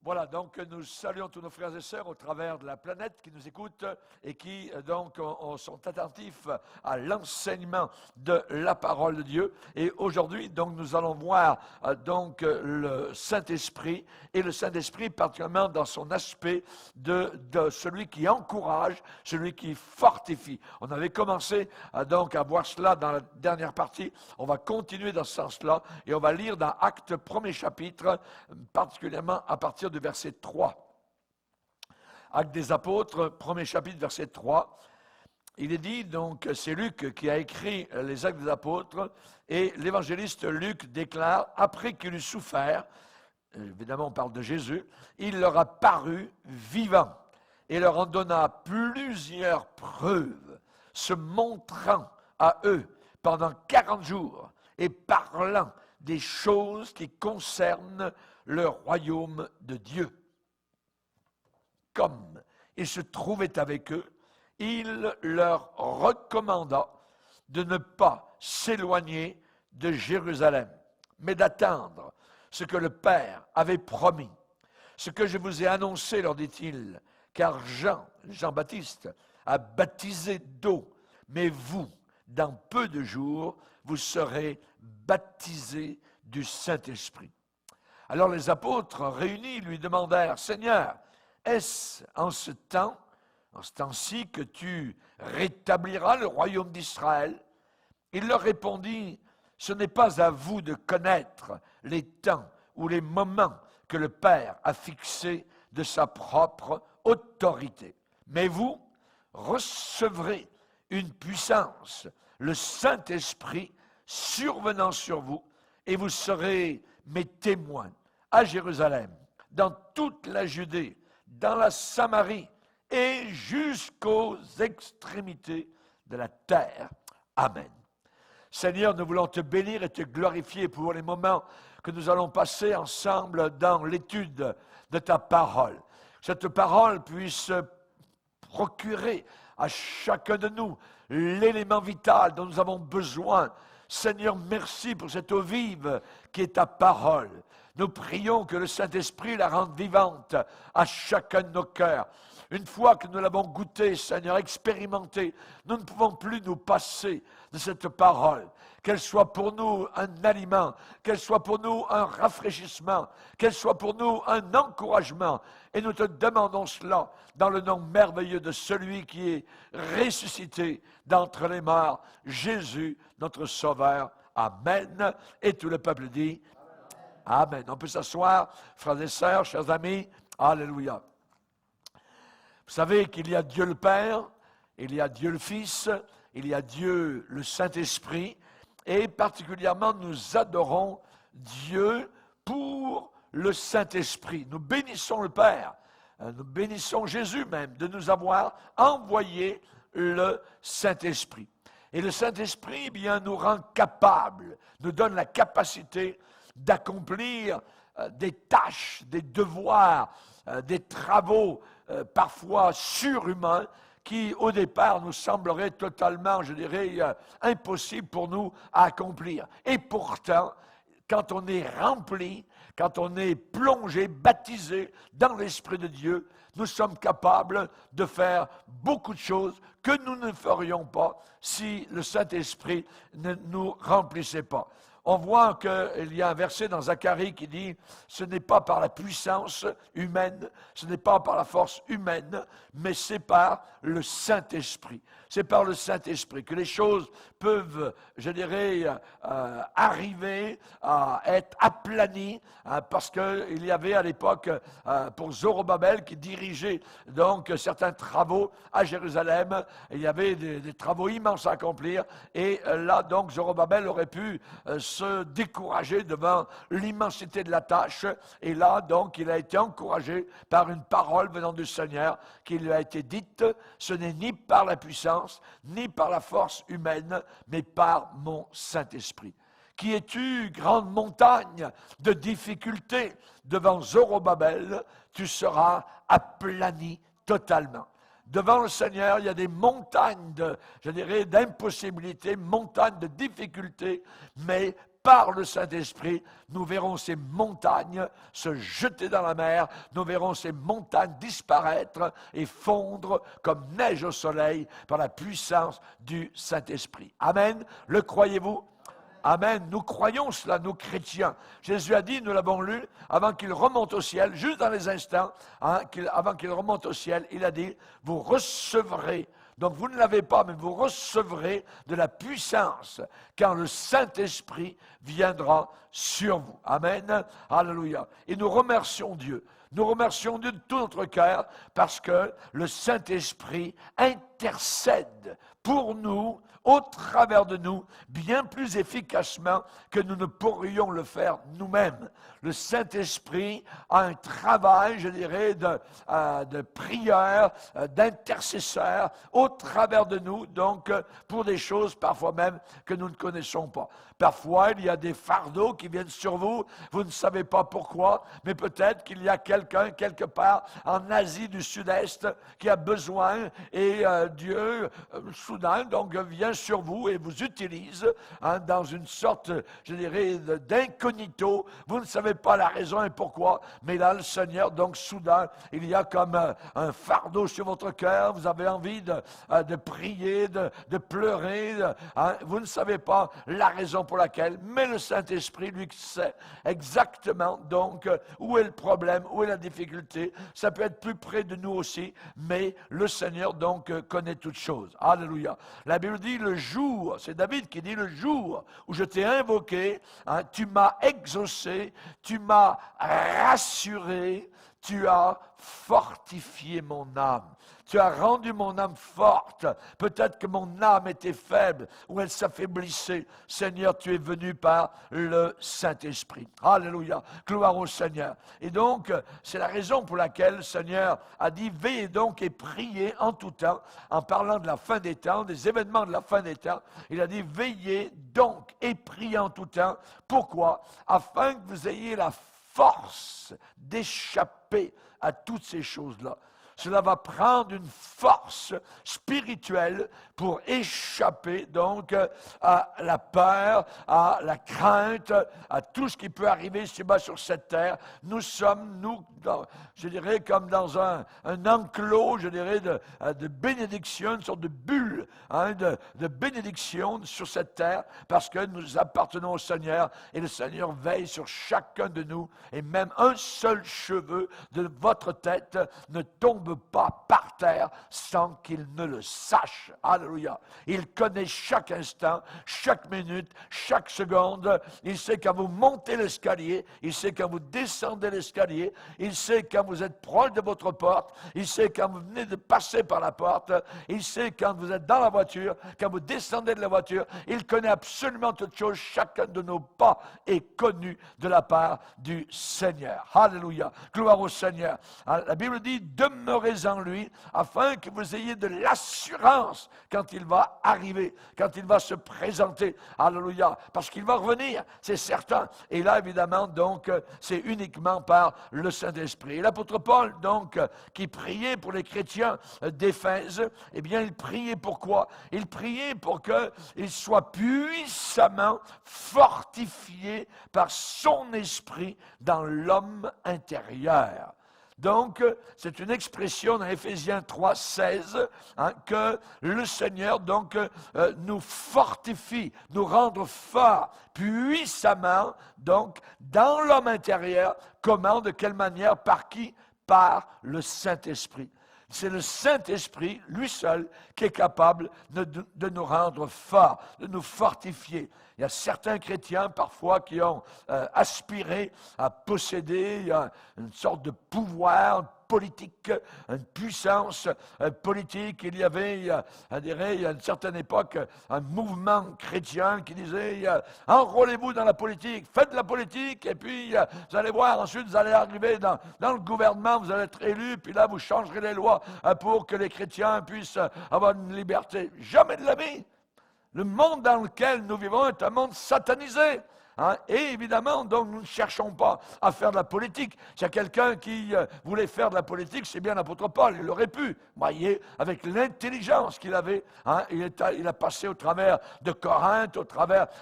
Voilà, donc nous saluons tous nos frères et sœurs au travers de la planète qui nous écoutent et qui donc sont attentifs à l'enseignement de la parole de Dieu. Et aujourd'hui, donc nous allons voir donc le Saint-Esprit, et le Saint-Esprit particulièrement dans son aspect de celui qui encourage, celui qui fortifie. On avait commencé donc à voir cela dans la dernière partie. On va continuer dans ce sens-là et on va lire dans Actes 1er chapitre, particulièrement à partir du verset 3. Actes des Apôtres, 1er chapitre, verset 3. Il est dit, donc, c'est Luc qui a écrit les Actes des Apôtres, et l'évangéliste Luc déclare, après qu'il eut souffert, évidemment on parle de Jésus, il leur a paru vivant, et leur en donna plusieurs preuves, se montrant à eux pendant 40 jours, et parlant des choses qui concernent le royaume de Dieu. Comme il se trouvait avec eux, il leur recommanda de ne pas s'éloigner de Jérusalem, mais d'attendre ce que le Père avait promis. Ce que je vous ai annoncé, leur dit-il, car Jean-Baptiste, a baptisé d'eau, mais vous, dans peu de jours, vous serez baptisés du Saint-Esprit. Alors les apôtres réunis lui demandèrent, « Seigneur, est-ce en ce temps-ci que tu rétabliras le royaume d'Israël ?» Il leur répondit, « Ce n'est pas à vous de connaître les temps ou les moments que le Père a fixés de sa propre autorité. Mais vous recevrez une puissance, le Saint-Esprit survenant sur vous, et vous serez mes témoins à Jérusalem, dans toute la Judée, dans la Samarie et jusqu'aux extrémités de la terre. Amen. Seigneur, nous voulons te bénir et te glorifier pour les moments que nous allons passer ensemble dans l'étude de ta parole. Cette parole puisse procurer à chacun de nous l'élément vital dont nous avons besoin. Seigneur, merci pour cette eau vive qui est ta parole. Nous prions que le Saint-Esprit la rende vivante à chacun de nos cœurs. Une fois que nous l'avons goûtée, Seigneur, expérimentée, nous ne pouvons plus nous passer de cette parole. Qu'elle soit pour nous un aliment, qu'elle soit pour nous un rafraîchissement, qu'elle soit pour nous un encouragement. Et nous te demandons cela dans le nom merveilleux de celui qui est ressuscité d'entre les morts, Jésus, notre Sauveur. Amen. Et tout le peuple dit Amen. On peut s'asseoir, frères et sœurs, chers amis. Alléluia. Vous savez qu'il y a Dieu le Père, il y a Dieu le Fils, il y a Dieu le Saint-Esprit, et particulièrement nous adorons Dieu pour le Saint-Esprit. Nous bénissons le Père, nous bénissons Jésus même de nous avoir envoyé le Saint-Esprit. Et le Saint-Esprit, eh bien, nous rend capables, nous donne la capacité d'accomplir des tâches, des devoirs, des travaux parfois surhumains qui, au départ, nous sembleraient totalement, je dirais, impossibles pour nous à accomplir. Et pourtant, quand on est rempli, quand on est plongé, baptisé dans l'Esprit de Dieu, nous sommes capables de faire beaucoup de choses que nous ne ferions pas si le Saint-Esprit ne nous remplissait pas. On voit qu'il y a un verset dans Zacharie qui dit « Ce n'est pas par la puissance humaine, ce n'est pas par la force humaine, mais c'est par le Saint-Esprit. » C'est par le Saint-Esprit que les choses peuvent, je dirais, arriver à être aplanies, parce qu'il y avait à l'époque, pour Zorobabel, qui dirigeait donc certains travaux à Jérusalem, il y avait des travaux immenses à accomplir, et là donc Zorobabel aurait pu se décourager devant l'immensité de la tâche, et là donc il a été encouragé par une parole venant du Seigneur qui lui a été dite, ce n'est ni par la puissance, ni par la force humaine, mais par mon Saint-Esprit. Qui es-tu, grande montagne de difficultés devant Zorobabel, tu seras aplani totalement. Devant le Seigneur, il y a des montagnes je dirais, d'impossibilités, montagnes de difficultés, mais par le Saint-Esprit, nous verrons ces montagnes se jeter dans la mer, nous verrons ces montagnes disparaître et fondre comme neige au soleil par la puissance du Saint-Esprit. Amen. Le croyez-vous? Amen. Nous croyons cela, nous chrétiens. Jésus a dit, nous l'avons lu, avant qu'il remonte au ciel, juste dans les instants, avant qu'il remonte au ciel, il a dit, vous recevrez. Donc vous ne l'avez pas, mais vous recevrez de la puissance quand le Saint-Esprit viendra sur vous. Amen. Alléluia. Et nous remercions Dieu. Nous remercions Dieu de tout notre cœur parce que le Saint-Esprit intercède pour nous, au travers de nous, bien plus efficacement que nous ne pourrions le faire nous-mêmes. Le Saint-Esprit a un travail, je dirais, de prière, d'intercesseur au travers de nous, donc pour des choses parfois même que nous ne connaissons pas. Parfois, il y a des fardeaux qui viennent sur vous, vous ne savez pas pourquoi, mais peut-être qu'il y a quelqu'un quelque part en Asie du Sud-Est qui a besoin et Dieu, soudain, donc vient sur vous et vous utilise dans une sorte, je dirais, d'incognito. Vous ne savez pas la raison et pourquoi, mais là, le Seigneur, donc soudain, il y a comme un fardeau sur votre cœur, vous avez envie de prier, de pleurer, vous ne savez pas la raison pour laquelle, mais le Saint-Esprit, lui, sait exactement, donc, où est le problème, où est la difficulté. Ça peut être plus près de nous aussi, mais le Seigneur, donc, connaît toutes choses. Alléluia. La Bible dit, le jour, c'est David qui dit, le jour où je t'ai invoqué, tu m'as exaucé, tu m'as rassuré, tu as fortifié mon âme. Tu as rendu mon âme forte. Peut-être que mon âme était faible ou elle s'affaiblissait. Seigneur, tu es venu par le Saint-Esprit. Alléluia. Gloire au Seigneur. Et donc, c'est la raison pour laquelle le Seigneur a dit, veillez donc et priez en tout temps, en parlant de la fin des temps, des événements de la fin des temps. Il a dit, veillez donc et priez en tout temps. Pourquoi? Afin que vous ayez la force d'échapper à toutes ces choses-là. Cela va prendre une force spirituelle pour échapper donc à la peur, à la crainte, à tout ce qui peut arriver ici-bas sur cette terre. Nous sommes, je dirais, comme dans un enclos, je dirais, de bénédiction, une sorte de bulle de bénédiction sur cette terre, parce que nous appartenons au Seigneur et le Seigneur veille sur chacun de nous et même un seul cheveu de votre tête ne tombe pas par terre sans qu'il ne le sache. Alléluia. Il connaît chaque instant, chaque minute, chaque seconde. Il sait quand vous montez l'escalier, il sait quand vous descendez l'escalier, il sait quand vous êtes proche de votre porte, il sait quand vous venez de passer par la porte, il sait quand vous êtes dans la voiture, quand vous descendez de la voiture. Il connaît absolument toutes choses. Chacun de nos pas est connu de la part du Seigneur. Alléluia. Gloire au Seigneur. La Bible dit, demeurez en lui, afin que vous ayez de l'assurance quand il va arriver, quand il va se présenter. Alléluia. Parce qu'il va revenir, c'est certain. Et là, évidemment, donc, c'est uniquement par le Saint-Esprit. Et l'apôtre Paul, donc, qui priait pour les chrétiens d'Éphèse, eh bien, il priait pourquoi? Il priait pour qu'ils soient puissamment fortifiés par son esprit dans l'homme intérieur. Donc, c'est une expression dans Éphésiens 3, 16, que le Seigneur donc nous fortifie, nous rendre forts puissamment, donc, dans l'homme intérieur. Comment, de quelle manière, par qui? Par le Saint-Esprit. C'est le Saint-Esprit, lui seul, qui est capable de nous rendre forts, de nous fortifier. Il y a certains chrétiens, parfois, qui ont aspiré à posséder une sorte de pouvoir politique, une puissance politique. Il y avait, il y a une certaine époque, un mouvement chrétien qui disait enrôlez-vous dans la politique, faites de la politique, et puis vous allez voir, ensuite vous allez arriver dans le gouvernement, vous allez être élu, puis là vous changerez les lois pour que les chrétiens puissent avoir une liberté. Jamais de la vie. Le monde dans lequel nous vivons est un monde satanisé. Hein? Et évidemment, donc, nous ne cherchons pas à faire de la politique. S'il y a quelqu'un qui voulait faire de la politique, c'est bien l'apôtre Paul, il aurait pu. Voyez, avec l'intelligence qu'il avait, hein, il a passé au travers de Corinthe,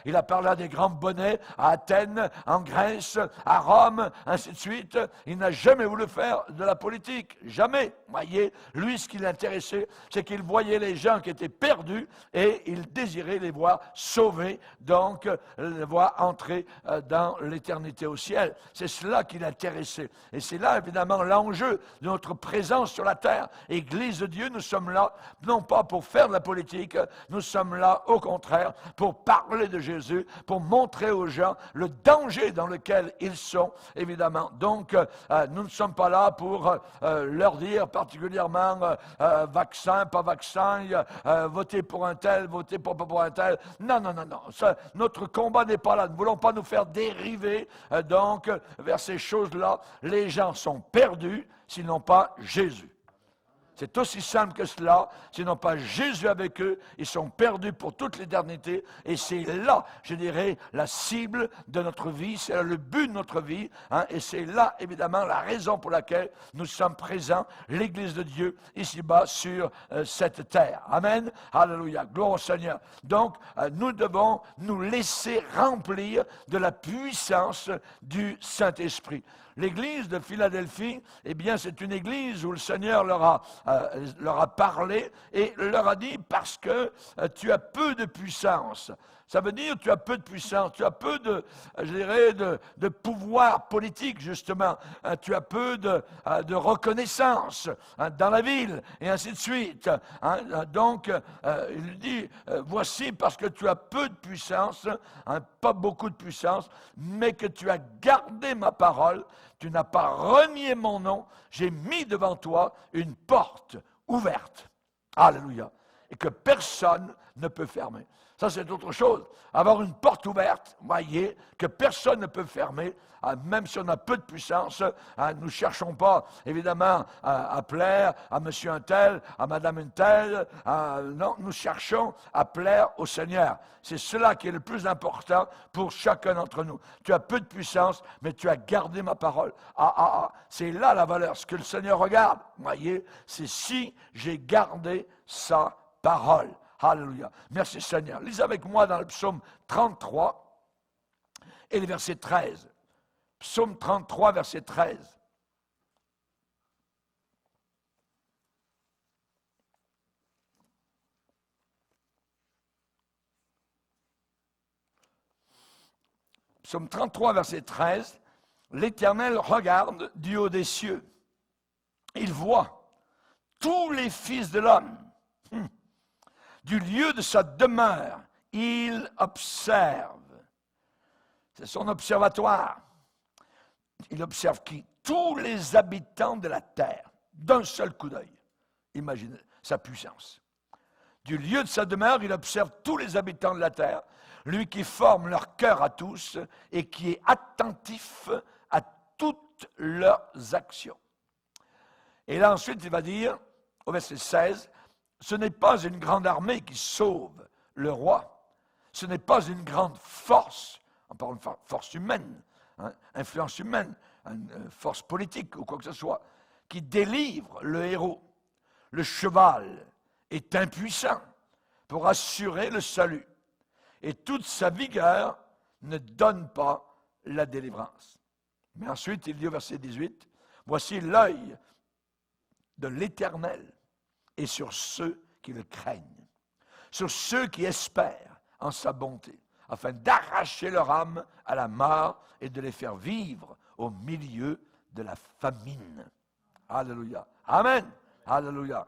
il a parlé à des grands bonnets, à Athènes, en Grèce, à Rome, ainsi de suite. Il n'a jamais voulu faire de la politique, jamais. Voyez, lui, ce qui l'intéressait, c'est qu'il voyait les gens qui étaient perdus et il désirait les voir sauvés, donc les voir entrer dans l'éternité au ciel. C'est cela qui l'intéressait. Et c'est là, évidemment, l'enjeu de notre présence sur la terre. Église de Dieu, nous sommes là, non pas pour faire de la politique, nous sommes là, au contraire, pour parler de Jésus, pour montrer aux gens le danger dans lequel ils sont, évidemment. Donc, nous ne sommes pas là pour leur dire particulièrement vaccin, pas vaccin, votez pour un tel, votez pas pour un tel. Non, non, non, non. Ça, notre combat n'est pas là. Nous ne voulons pas nous faire dériver donc vers ces choses-là. Les gens sont perdus s'ils n'ont pas Jésus. C'est aussi simple que cela. S'ils n'ont pas Jésus avec eux, ils sont perdus pour toute l'éternité. Et c'est là, je dirais, la cible de notre vie. C'est là le but de notre vie. Hein, et c'est là, évidemment, la raison pour laquelle nous sommes présents, l'Église de Dieu, ici-bas, sur cette terre. Amen. Alléluia. Gloire au Seigneur. Donc, nous devons nous laisser remplir de la puissance du Saint-Esprit. L'église de Philadelphie, eh bien, c'est une église où le Seigneur leur a parlé et leur a dit, parce que tu as peu de puissance. Ça veut dire tu as peu de puissance, tu as peu de, je dirais, de pouvoir politique, justement. Tu as peu de reconnaissance dans la ville, et ainsi de suite. Donc, il dit, voici, parce que tu as peu de puissance, pas beaucoup de puissance, mais que tu as gardé ma parole, tu n'as pas renié mon nom, j'ai mis devant toi une porte ouverte. Alléluia. Et que personne ne peut fermer. Ça, c'est autre chose. Avoir une porte ouverte, voyez, que personne ne peut fermer, même si on a peu de puissance. Nous ne cherchons pas, évidemment, à plaire à monsieur un tel, à madame un tel. Non, nous cherchons à plaire au Seigneur. C'est cela qui est le plus important pour chacun d'entre nous. Tu as peu de puissance, mais tu as gardé ma parole. C'est là la valeur. Ce que le Seigneur regarde, voyez, c'est si j'ai gardé sa parole. Alléluia. Merci Seigneur. Lisez avec moi dans le psaume 33 et le verset 13. Psaume 33, verset 13. Psaume 33, verset 13. L'Éternel regarde du haut des cieux. Il voit tous les fils de l'homme. Du lieu de sa demeure, il observe. C'est son observatoire. Il observe qui? Tous les habitants de la terre, d'un seul coup d'œil. Imaginez sa puissance. Du lieu de sa demeure, il observe tous les habitants de la terre, lui qui forme leur cœur à tous et qui est attentif à toutes leurs actions. Et là ensuite, il va dire, au verset 16, ce n'est pas une grande armée qui sauve le roi. Ce n'est pas une grande force, on parle de force humaine, influence humaine, une force politique ou quoi que ce soit, qui délivre le héros. Le cheval est impuissant pour assurer le salut. Et toute sa vigueur ne donne pas la délivrance. Mais ensuite, il dit au verset 18, « Voici l'œil de l'Éternel et sur ceux qui le craignent, sur ceux qui espèrent en sa bonté, afin d'arracher leur âme à la mort et de les faire vivre au milieu de la famine. » Alléluia. Amen. Alléluia.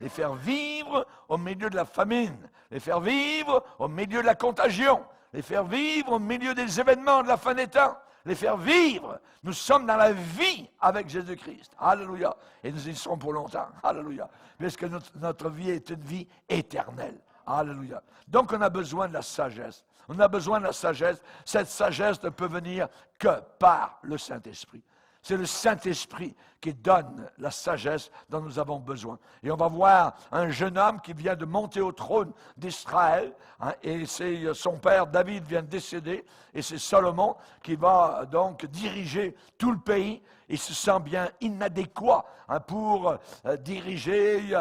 Les faire vivre au milieu de la famine, les faire vivre au milieu de la contagion, les faire vivre au milieu des événements de la fin des temps, les faire vivre. Nous sommes dans la vie avec Jésus-Christ. Alléluia. Et nous y serons pour longtemps. Alléluia. Parce que notre vie est une vie éternelle. Alléluia. Donc on a besoin de la sagesse. On a besoin de la sagesse. Cette sagesse ne peut venir que par le Saint-Esprit. C'est le Saint-Esprit qui donne la sagesse dont nous avons besoin. Et on va voir un jeune homme qui vient de monter au trône d'Israël, et c'est son père David vient de décéder, et c'est Salomon qui va donc diriger tout le pays. Il se sent bien inadéquat pour diriger,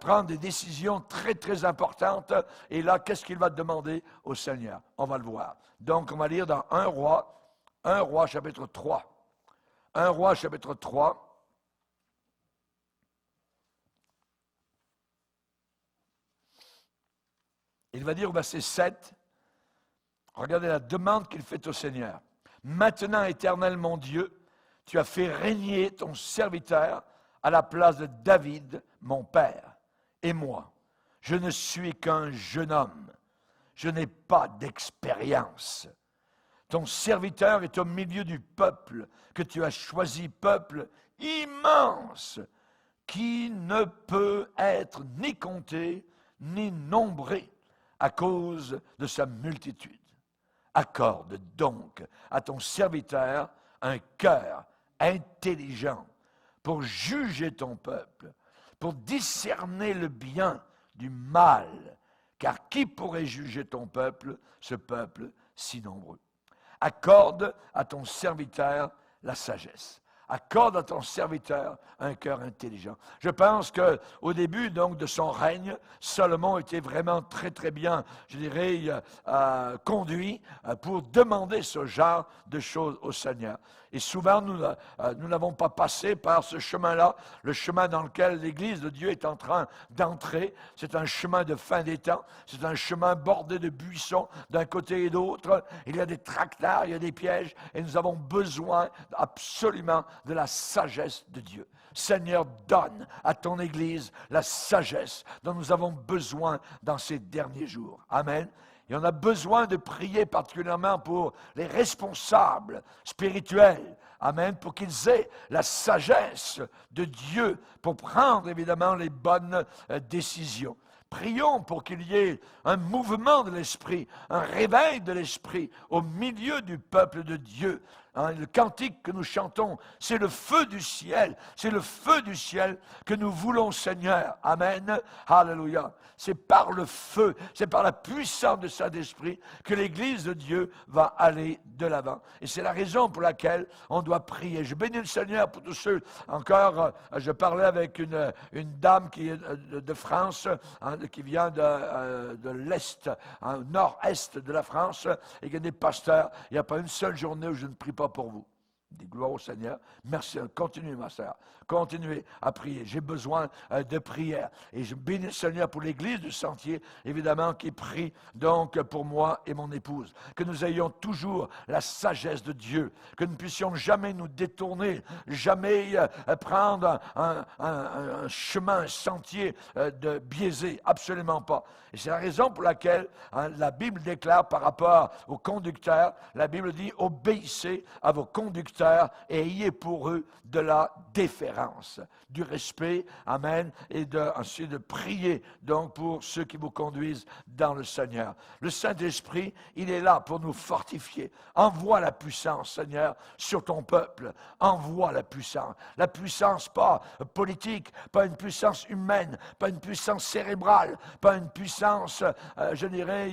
prendre des décisions très, très importantes. Et là, qu'est-ce qu'il va demander au Seigneur? On va le voir. Donc, on va lire dans 1 Roi chapitre 3. 1 Roi chapitre 3. Il va dire au verset 7, regardez la demande qu'il fait au Seigneur. Maintenant, Éternel mon Dieu, tu as fait régner ton serviteur à la place de David, mon père, et moi. Je ne suis qu'un jeune homme. Je n'ai pas d'expérience. Ton serviteur est au milieu du peuple que tu as choisi, peuple immense, qui ne peut être ni compté ni nombré à cause de sa multitude. Accorde donc à ton serviteur un cœur intelligent pour juger ton peuple, pour discerner le bien du mal, car qui pourrait juger ton peuple, ce peuple si nombreux? Accorde à ton serviteur la sagesse. Accorde à ton serviteur un cœur intelligent. Je pense qu'au début donc de son règne, Salomon était vraiment très très bien, je dirais, conduit pour demander ce genre de choses au Seigneur. Et souvent, nous n'avons pas passé par ce chemin-là, le chemin dans lequel l'Église de Dieu est en train d'entrer. C'est un chemin de fin des temps, c'est un chemin bordé de buissons d'un côté et d'autre. Il y a des tractaires, il y a des pièges, et nous avons besoin absolument de la sagesse de Dieu. Seigneur, donne à ton Église la sagesse dont nous avons besoin dans ces derniers jours. Amen. Et on a besoin de prier particulièrement pour les responsables spirituels. Amen. Pour qu'ils aient la sagesse de Dieu pour prendre évidemment les bonnes décisions. Prions pour qu'il y ait un mouvement de l'esprit, un réveil de l'esprit au milieu du peuple de Dieu. Le cantique que nous chantons, c'est le feu du ciel. C'est le feu du ciel que nous voulons, Seigneur. Amen. Alléluia. C'est par le feu, c'est par la puissance de Saint-Esprit que l'Église de Dieu va aller de l'avant. Et c'est la raison pour laquelle on doit prier. Je bénis le Seigneur pour tous ceux. Encore, je parlais avec une dame qui est de France, qui vient de l'Est, nord-est de la France, et qui est des pasteurs. Il n'y a pas une seule journée où je ne prie pas pour vous. Des gloires au Seigneur. Merci. Continuez, ma sœur. Continuez à prier. J'ai besoin de prière. Et je bénis le Seigneur pour l'Église du Sentier, évidemment, qui prie donc pour moi et mon épouse. Que nous ayons toujours la sagesse de Dieu. Que nous ne puissions jamais nous détourner, jamais prendre un chemin, un sentier de biaisé. Absolument pas. Et c'est la raison pour laquelle la Bible déclare par rapport aux conducteurs, la Bible dit « Obéissez à vos conducteurs et ayez pour eux de la déférence, du respect, amen, et ensuite de prier donc pour ceux qui vous conduisent dans le Seigneur. Le Saint-Esprit, il est là pour nous fortifier. Envoie la puissance, Seigneur, sur ton peuple. Envoie la puissance pas politique, pas une puissance humaine, pas une puissance cérébrale, pas une puissance, je dirais,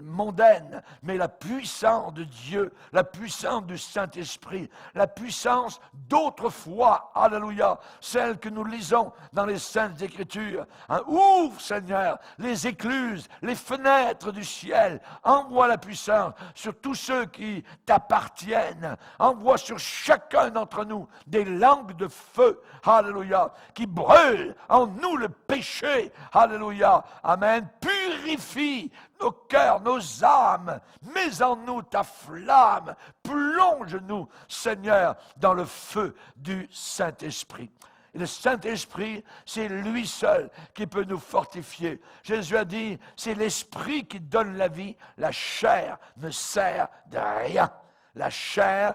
mondaine, mais la puissance de Dieu, la puissance du Saint-Esprit, la puissance d'autrefois, alléluia, celle que nous lisons dans les Saintes Écritures. Ouvre, Seigneur, les écluses, les fenêtres du ciel. Envoie la puissance sur tous ceux qui t'appartiennent. Envoie sur chacun d'entre nous des langues de feu, alléluia, qui brûlent en nous le péché, alléluia, amen. Purifie nos cœurs, nos âmes, mets en nous ta flamme, plonge-nous, Seigneur, dans le feu du Saint-Esprit. Et le Saint-Esprit, c'est lui seul qui peut nous fortifier. Jésus a dit, c'est l'Esprit qui donne la vie, la chair ne sert de rien. La chair,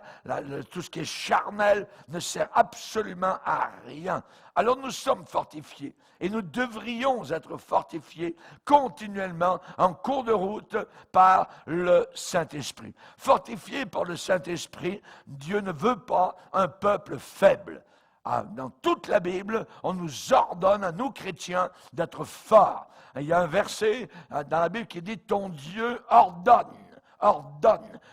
tout ce qui est charnel ne sert absolument à rien. Alors nous sommes fortifiés et nous devrions être fortifiés continuellement en cours de route par le Saint-Esprit. Fortifiés par le Saint-Esprit, Dieu ne veut pas un peuple faible. Dans toute la Bible, on nous ordonne à nous chrétiens d'être forts. Il y a un verset dans la Bible qui dit « Ton Dieu ordonne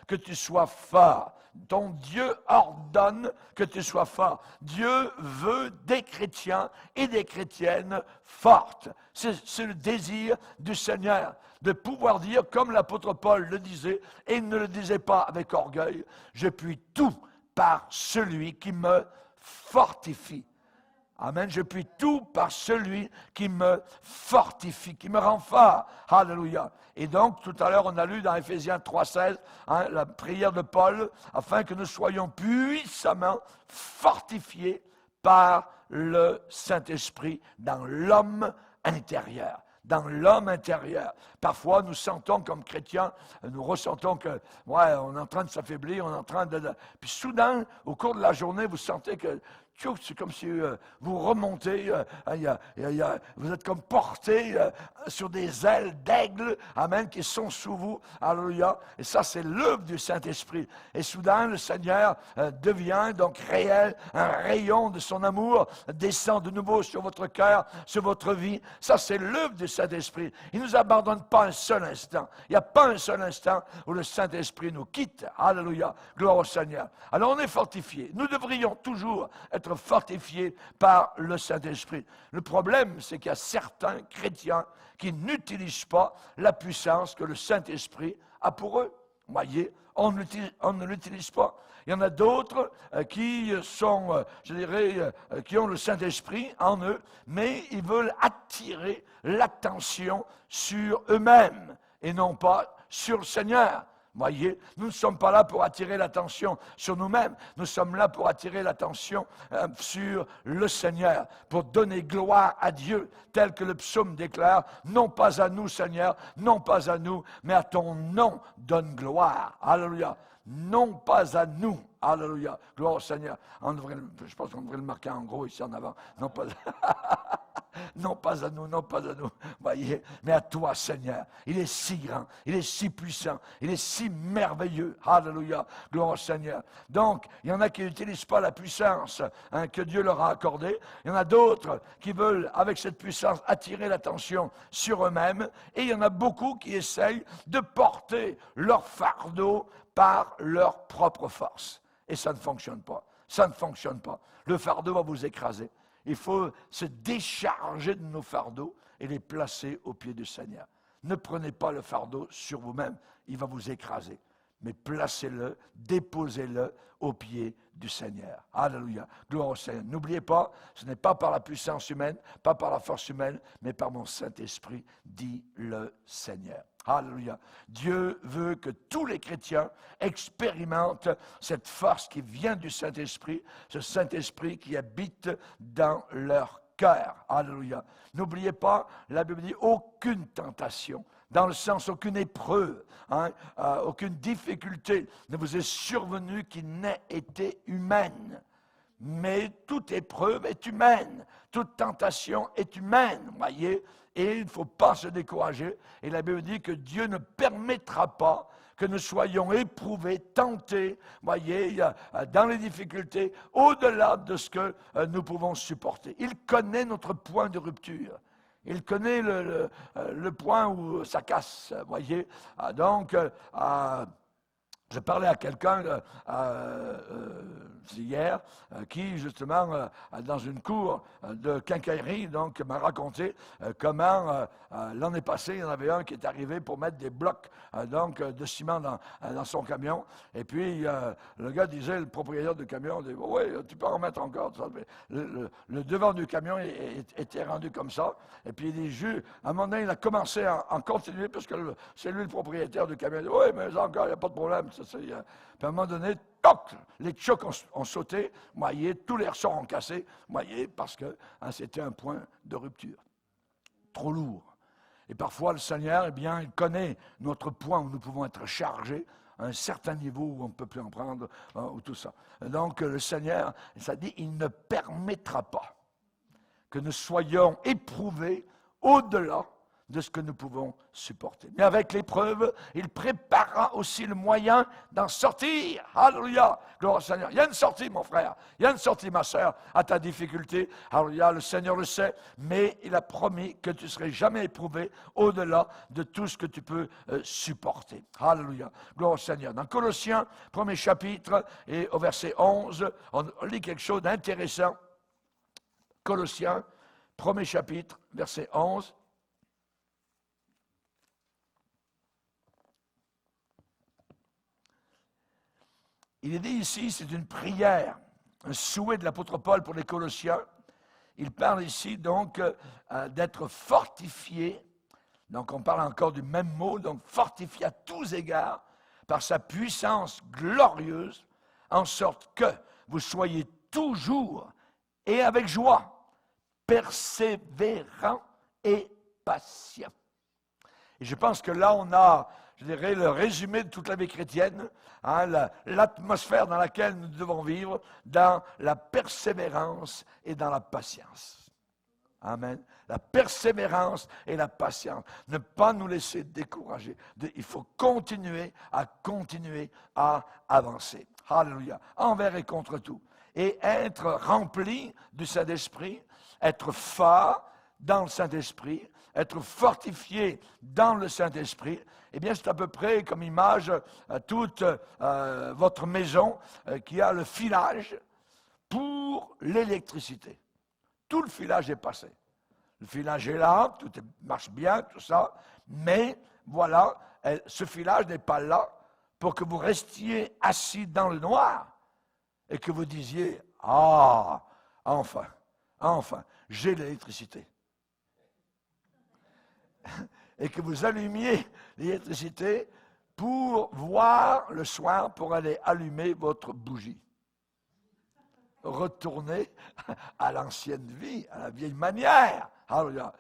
que tu sois fort. » Ton Dieu ordonne que tu sois fort. Dieu veut des chrétiens et des chrétiennes fortes. C'est le désir du Seigneur de pouvoir dire, comme l'apôtre Paul le disait, et il ne le disait pas avec orgueil, « Je puis tout par celui qui me fortifie. » Amen. Je puis tout par celui qui me fortifie, qui me rend fort. Alléluia. Et donc, tout à l'heure, on a lu dans Éphésiens 3,16, la prière de Paul, afin que nous soyons puissamment fortifiés par le Saint-Esprit dans l'homme intérieur. Dans l'homme intérieur. Parfois, nous sentons comme chrétiens, nous ressentons que, ouais, on est en train de s'affaiblir, on est en train de... Puis soudain, au cours de la journée, vous sentez que c'est comme si vous remontez, vous êtes comme porté sur des ailes d'aigle, amen, qui sont sous vous, alléluia. Et ça, c'est l'œuvre du Saint-Esprit. Et soudain, le Seigneur devient donc réel, un rayon de son amour descend de nouveau sur votre cœur, sur votre vie. Ça, c'est l'œuvre du Saint-Esprit. Il ne nous abandonne pas un seul instant. Il n'y a pas un seul instant où le Saint-Esprit nous quitte. Alléluia. Gloire au Seigneur. Alors, on est fortifiés. Nous devrions toujours être fortifiés par le Saint-Esprit. Le problème, c'est qu'il y a certains chrétiens qui n'utilisent pas la puissance que le Saint-Esprit a pour eux. Vous voyez, on ne l'utilise pas. Il y en a d'autres qui sont, qui ont le Saint-Esprit en eux, mais ils veulent attirer l'attention sur eux-mêmes et non pas sur le Seigneur. Voyez, nous ne sommes pas là pour attirer l'attention sur nous-mêmes, nous sommes là pour attirer l'attention sur le Seigneur, pour donner gloire à Dieu, tel que le psaume déclare, non pas à nous Seigneur, non pas à nous, mais à ton nom donne gloire. Alléluia. Non pas à nous. Alléluia. Gloire au Seigneur. Je pense qu'on devrait le marquer en gros ici en avant. Non pas non pas à nous, non pas à nous, voyez, mais à toi, Seigneur. Il est si grand, il est si puissant, il est si merveilleux. Alléluia, gloire au Seigneur. Donc, il y en a qui n'utilisent pas la puissance que Dieu leur a accordée. Il y en a d'autres qui veulent, avec cette puissance, attirer l'attention sur eux-mêmes. Et il y en a beaucoup qui essayent de porter leur fardeau par leur propre force. Et ça ne fonctionne pas. Ça ne fonctionne pas. Le fardeau va vous écraser. Il faut se décharger de nos fardeaux et les placer aux pieds du Seigneur. Ne prenez pas le fardeau sur vous-même, il va vous écraser. Mais placez-le, déposez-le aux pieds du Seigneur. Alléluia. Gloire au Seigneur. N'oubliez pas, ce n'est pas par la puissance humaine, pas par la force humaine, mais par mon Saint-Esprit, dit le Seigneur. Alléluia. Dieu veut que tous les chrétiens expérimentent cette force qui vient du Saint-Esprit, ce Saint-Esprit qui habite dans leur cœur. Alléluia. N'oubliez pas, la Bible dit aucune tentation, dans le sens aucune épreuve, aucune difficulté ne vous est survenue qui n'ait été humaine. Mais toute épreuve est humaine, toute tentation est humaine, voyez, et il ne faut pas se décourager. Et la Bible dit que Dieu ne permettra pas que nous soyons éprouvés, tentés, voyez, dans les difficultés, au-delà de ce que nous pouvons supporter. Il connaît notre point de rupture. Il connaît le point où ça casse, voyez. Donc, je parlais à quelqu'un hier qui, justement, dans une cour de quincaillerie, donc, m'a raconté comment l'année passée, il y en avait un qui est arrivé pour mettre des blocs de ciment dans son camion. Et puis, le gars disait, le propriétaire du camion, dit, oui, tu peux en mettre encore. Le devant du camion était rendu comme ça. Et puis, il dit, à un moment donné, il a commencé à en continuer, parce que c'est lui le propriétaire du camion. Il dit, oui, mais encore, il n'y a pas de problème. Puis à un moment donné, toc, les chocs ont sauté, voyez, tous les ressorts ont cassé, voyez, parce que c'était un point de rupture. Trop lourd. Et parfois, le Seigneur, eh bien, il connaît notre point où nous pouvons être chargés. un certain niveau où on ne peut plus en prendre, ou tout ça. Donc le Seigneur, ça dit, il ne permettra pas que nous soyons éprouvés au-delà de ce que nous pouvons supporter. Mais avec l'épreuve, il préparera aussi le moyen d'en sortir. Alléluia, gloire au Seigneur. Il y a une sortie, mon frère, il y a une sortie, ma sœur, à ta difficulté. Alléluia, le Seigneur le sait, mais il a promis que tu ne serais jamais éprouvé au-delà de tout ce que tu peux supporter. Alléluia, gloire au Seigneur. Dans Colossiens, premier chapitre, et au verset 11, on lit quelque chose d'intéressant. Colossiens, premier chapitre, verset 11. Il est dit ici, c'est une prière, un souhait de l'apôtre Paul pour les Colossiens. Il parle ici donc d'être fortifié. Donc on parle encore du même mot, donc fortifié à tous égards par sa puissance glorieuse, en sorte que vous soyez toujours et avec joie, persévérant et patient. Et je pense que là, on a, je dirais, le résumé de toute la vie chrétienne, l'atmosphère dans laquelle nous devons vivre, dans la persévérance et dans la patience. Amen. La persévérance et la patience. Ne pas nous laisser décourager. Il faut continuer à avancer. Alléluia. Envers et contre tout. Et être rempli du Saint-Esprit, être fort dans le Saint-Esprit, être fortifié dans le Saint-Esprit, eh bien, c'est à peu près comme image toute votre maison qui a le filage pour l'électricité. Tout le filage est passé. Le filage est là, tout marche bien, tout ça, mais voilà, ce filage n'est pas là pour que vous restiez assis dans le noir et que vous disiez « Ah, enfin, j'ai l'électricité ». Et que vous allumiez l'électricité pour voir le soir, pour aller allumer votre bougie. Retourner à l'ancienne vie, à la vieille manière. Alors,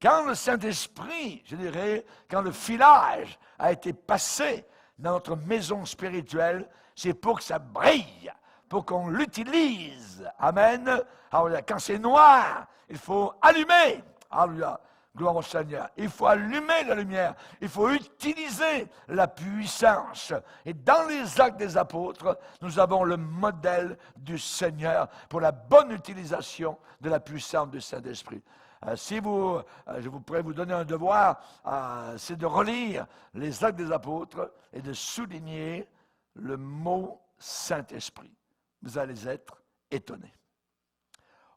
quand le Saint-Esprit, je dirais, quand le filage a été passé dans notre maison spirituelle, c'est pour que ça brille, pour qu'on l'utilise. Amen. Alors, quand c'est noir, il faut allumer. Alors, gloire au Seigneur. Il faut allumer la lumière. Il faut utiliser la puissance. Et dans les actes des apôtres, nous avons le modèle du Seigneur pour la bonne utilisation de la puissance du Saint-Esprit. Je pourrais vous donner un devoir, c'est de relire les actes des apôtres et de souligner le mot Saint-Esprit. Vous allez être étonnés.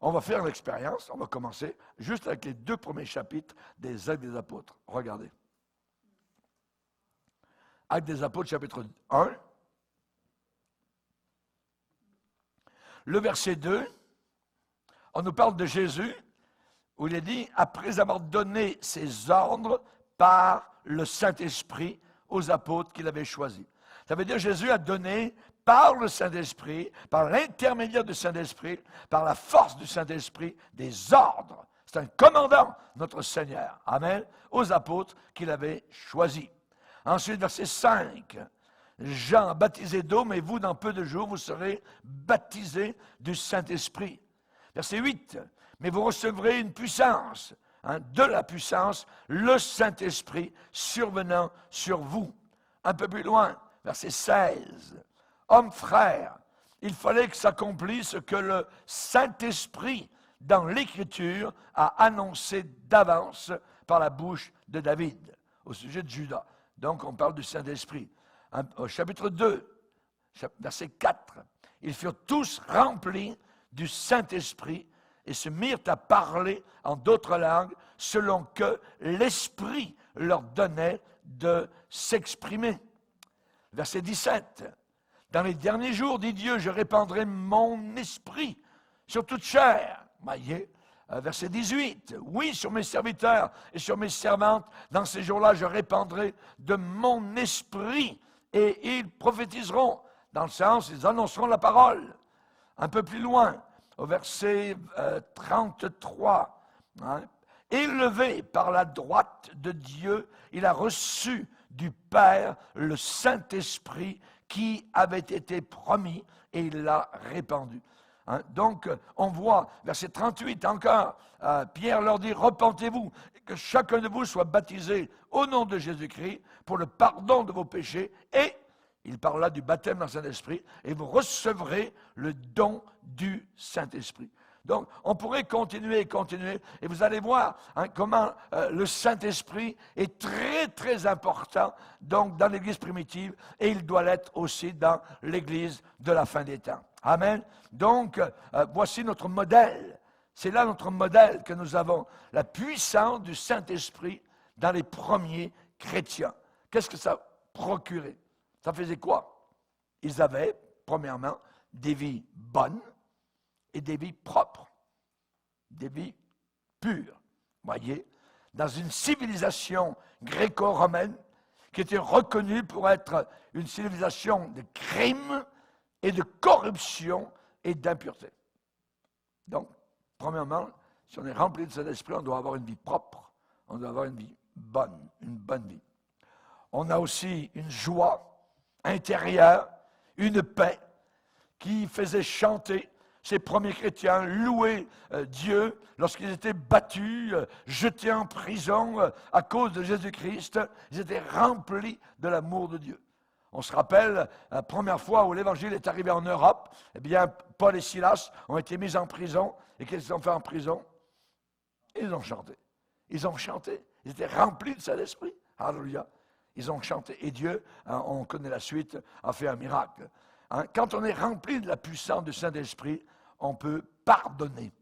On va faire l'expérience, on va commencer juste avec les 2 premiers chapitres des Actes des Apôtres. Regardez. Actes des Apôtres, chapitre 1. Le verset 2, on nous parle de Jésus, où il est dit, après avoir donné ses ordres par le Saint-Esprit aux apôtres qu'il avait choisis. Ça veut dire que Jésus a donné par le Saint-Esprit, par l'intermédiaire du Saint-Esprit, par la force du Saint-Esprit, des ordres. C'est un commandant, notre Seigneur. Amen. Aux apôtres qu'il avait choisis. Ensuite, verset 5. Jean, baptisé d'eau, mais vous, dans peu de jours, vous serez baptisés du Saint-Esprit. Verset 8. Mais vous recevrez une puissance, de la puissance, le Saint-Esprit survenant sur vous. Un peu plus loin, verset 16. Hommes frères, il fallait que s'accomplisse ce que le Saint-Esprit, dans l'Écriture, a annoncé d'avance par la bouche de David, au sujet de Judas. Donc, on parle du Saint-Esprit. Au chapitre 2, verset 4, ils furent tous remplis du Saint-Esprit et se mirent à parler en d'autres langues selon que l'Esprit leur donnait de s'exprimer. Verset 17. Dans les derniers jours, dit Dieu, je répandrai mon esprit sur toute chair. Voyez, verset 18. Oui, sur mes serviteurs et sur mes servantes, dans ces jours-là, je répandrai de mon esprit et ils prophétiseront. Dans le sens, ils annonceront la parole. Un peu plus loin, au verset 33. Élevé par la droite de Dieu, il a reçu du Père le Saint-Esprit qui avait été promis et il l'a répandu. Hein? Donc, on voit, verset 38 encore, Pierre leur dit, repentez-vous, et que chacun de vous soit baptisé au nom de Jésus-Christ pour le pardon de vos péchés, et il parle là du baptême dans le Saint-Esprit, et vous recevrez le don du Saint-Esprit. Donc, on pourrait continuer et continuer, et vous allez voir comment le Saint-Esprit est très, très important donc, dans l'Église primitive, et il doit l'être aussi dans l'Église de la fin des temps. Amen. Donc, voici notre modèle. C'est là notre modèle que nous avons, la puissance du Saint-Esprit dans les premiers chrétiens. Qu'est-ce que ça procurait? Ça faisait quoi? Ils avaient, premièrement, des vies bonnes et des vies propres, des vies pures. Voyez, dans une civilisation gréco-romaine qui était reconnue pour être une civilisation de crimes et de corruption et d'impureté. Donc, premièrement, si on est rempli de cet esprit, on doit avoir une vie propre, on doit avoir une vie bonne, une bonne vie. On a aussi une joie intérieure, une paix qui faisait chanter ces premiers chrétiens, louer Dieu lorsqu'ils étaient battus, jetés en prison à cause de Jésus-Christ. Ils étaient remplis de l'amour de Dieu. On se rappelle, la première fois où l'Évangile est arrivé en Europe, eh bien, Paul et Silas ont été mis en prison. Et qu'est-ce qu'ils ont fait en prison? Ils ont chanté. Ils ont chanté. Ils étaient remplis de Saint-Esprit. Alléluia. Ils ont chanté. Et Dieu, on connaît la suite, a fait un miracle. Quand on est rempli de la puissance du Saint-Esprit, on peut pardonner.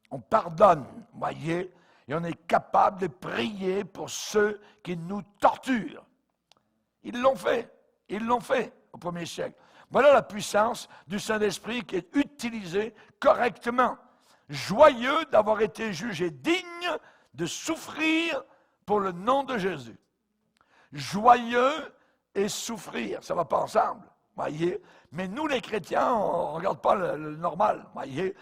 On pardonne, voyez, et on est capable de prier pour ceux qui nous torturent. Ils l'ont fait au premier siècle. Voilà la puissance du Saint-Esprit qui est utilisée correctement. Joyeux d'avoir été jugé digne de souffrir pour le nom de Jésus. Joyeux et souffrir, ça ne va pas ensemble, voyez. Mais nous, les chrétiens, on ne regarde pas le normal, voyez.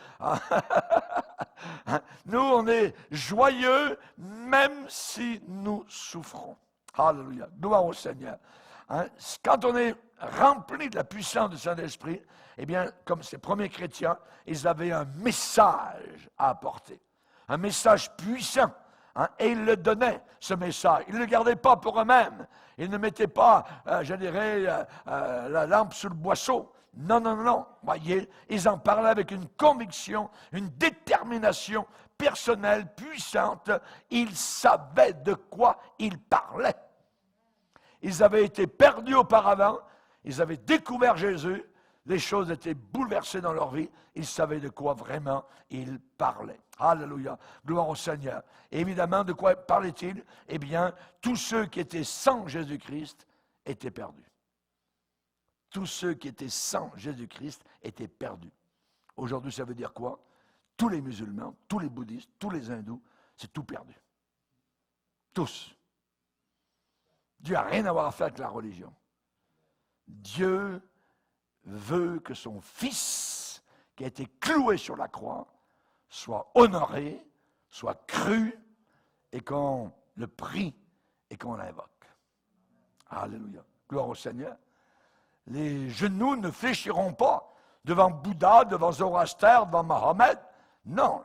Nous, on est joyeux même si nous souffrons. Alléluia. Gloire au Seigneur. Quand on est rempli de la puissance du Saint-Esprit, eh bien, comme ces premiers chrétiens, ils avaient un message à apporter. Un message puissant. Et ils le donnaient, ce message. Ils ne le gardaient pas pour eux-mêmes. Ils ne mettaient pas, je dirais, la lampe sous le boisseau. Non, non, non. Voyez, ils en parlaient avec une conviction, une détermination personnelle, puissante. Ils savaient de quoi ils parlaient. Ils avaient été perdus auparavant. Ils avaient découvert Jésus. Les choses étaient bouleversées dans leur vie. Ils savaient de quoi vraiment ils parlaient. Alléluia. Gloire au Seigneur. Et évidemment, de quoi parlait-il? Eh bien, tous ceux qui étaient sans Jésus-Christ étaient perdus. Tous ceux qui étaient sans Jésus-Christ étaient perdus. Aujourd'hui, ça veut dire quoi? Tous les musulmans, tous les bouddhistes, tous les hindous, c'est tout perdu. Tous. Dieu n'a rien à voir à faire avec la religion. Dieu veut que son Fils, qui a été cloué sur la croix, soit honoré, soit cru, et qu'on le prie et qu'on l'invoque. Alléluia. Gloire au Seigneur. Les genoux ne fléchiront pas devant Bouddha, devant Zoroaster, devant Mohammed. Non.